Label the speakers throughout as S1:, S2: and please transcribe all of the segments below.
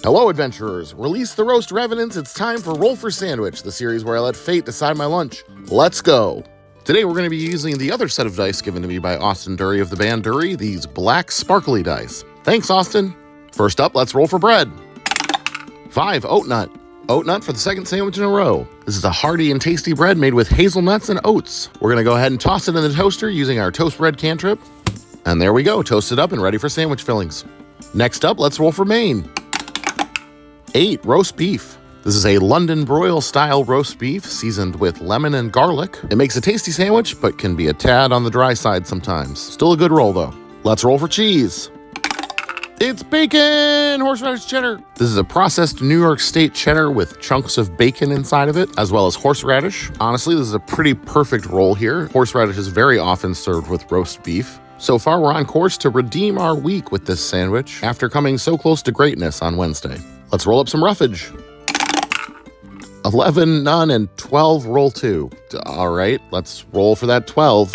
S1: Hello, adventurers! Release the roast revenants, it's time for Roll for Sandwich, the series where I let fate decide my lunch. Let's go! Today we're going to be using the other set of dice given to me by Austin Dury of the band Dury, these black sparkly dice. Thanks, Austin! First up, let's roll for bread. 5 oat nut. Oat nut for the second sandwich in a row. This is a hearty and tasty bread made with hazelnuts and oats. We're going to go ahead and toss it in the toaster using our toast bread cantrip. And there we go, toasted up and ready for sandwich fillings. Next up, let's roll for Maine. 8 roast beef. This is a London broil style roast beef seasoned with lemon and garlic. It makes a tasty sandwich, but can be a tad on the dry side sometimes. Still a good roll though. Let's roll for cheese. It's bacon! Horseradish cheddar. This is a processed New York State cheddar with chunks of bacon inside of it, as well as horseradish. Honestly, this is a pretty perfect roll here. Horseradish is very often served with roast beef. So far, we're on course to redeem our week with this sandwich after coming so close to greatness on Wednesday. Let's roll up some roughage. 11 none and 12 roll 2. All right, let's roll for that 12.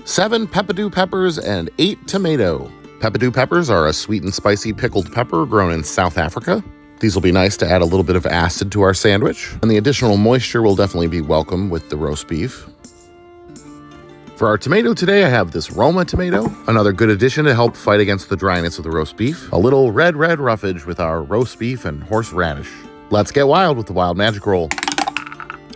S1: 7 peppadew peppers and 8 tomato. Peppadew peppers are a sweet and spicy pickled pepper grown in South Africa. These will be nice to add a little bit of acid to our sandwich, and the additional moisture will definitely be welcome with the roast beef. For our tomato today, I have this Roma tomato, another good addition to help fight against the dryness of the roast beef. A little red roughage with our roast beef and horseradish. Let's get wild with the wild magic roll.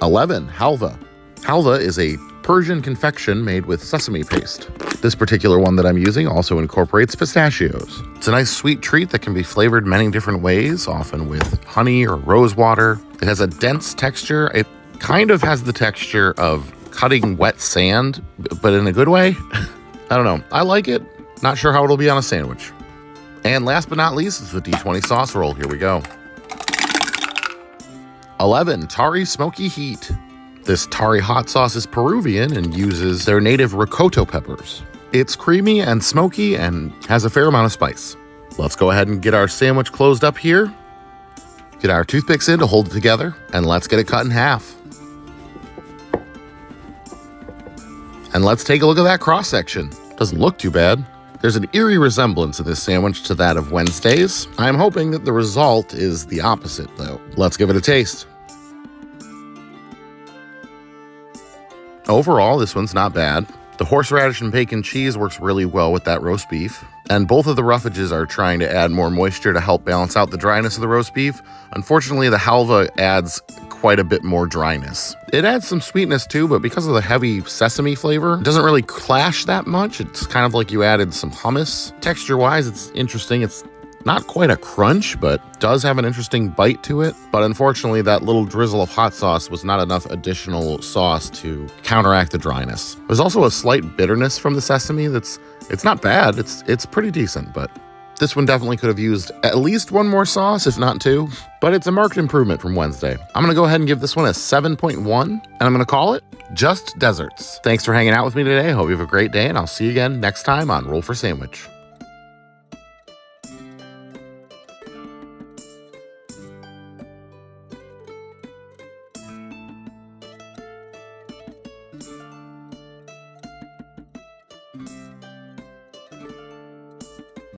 S1: 11 halva. Halva is a Persian confection made with sesame paste. This particular one that I'm using also incorporates pistachios. It's a nice sweet treat that can be flavored many different ways, often with honey or rose water. It has a dense texture. It kind of has the texture of cutting wet sand, but in a good way. I don't know. I like it. Not sure how it'll be on a sandwich. And last but not least is the D20 sauce roll. Here we go. 11 Tari Smoky Heat. This Tari hot sauce is Peruvian and uses their native ricotta peppers. It's creamy and smoky and has a fair amount of spice. Let's go ahead and get our sandwich closed up here. Get our toothpicks in to hold it together, and let's get it cut in half. And let's take a look at that cross-section. Doesn't look too bad. There's an eerie resemblance of this sandwich to that of Wednesday's. I'm hoping that the result is the opposite, though. Let's give it a taste. Overall, this one's not bad. The horseradish and bacon cheese works really well with that roast beef. And both of the roughages are trying to add more moisture to help balance out the dryness of the roast beef. Unfortunately, the halva adds quite a bit more dryness. It adds some sweetness too, but because of the heavy sesame flavor, it doesn't really clash that much. It's kind of like you added some hummus. Texture-wise, it's interesting. It's not quite a crunch, but does have an interesting bite to it. But unfortunately, that little drizzle of hot sauce was not enough additional sauce to counteract the dryness. There's also a slight bitterness from the sesame it's not bad. It's pretty decent, but this one definitely could have used at least one more sauce, if not 2. But it's a marked improvement from Wednesday. I'm going to go ahead and give this one a 7.1, and I'm going to call it Just Desserts. Thanks for hanging out with me today. I hope you have a great day, and I'll see you again next time on Roll for Sandwich.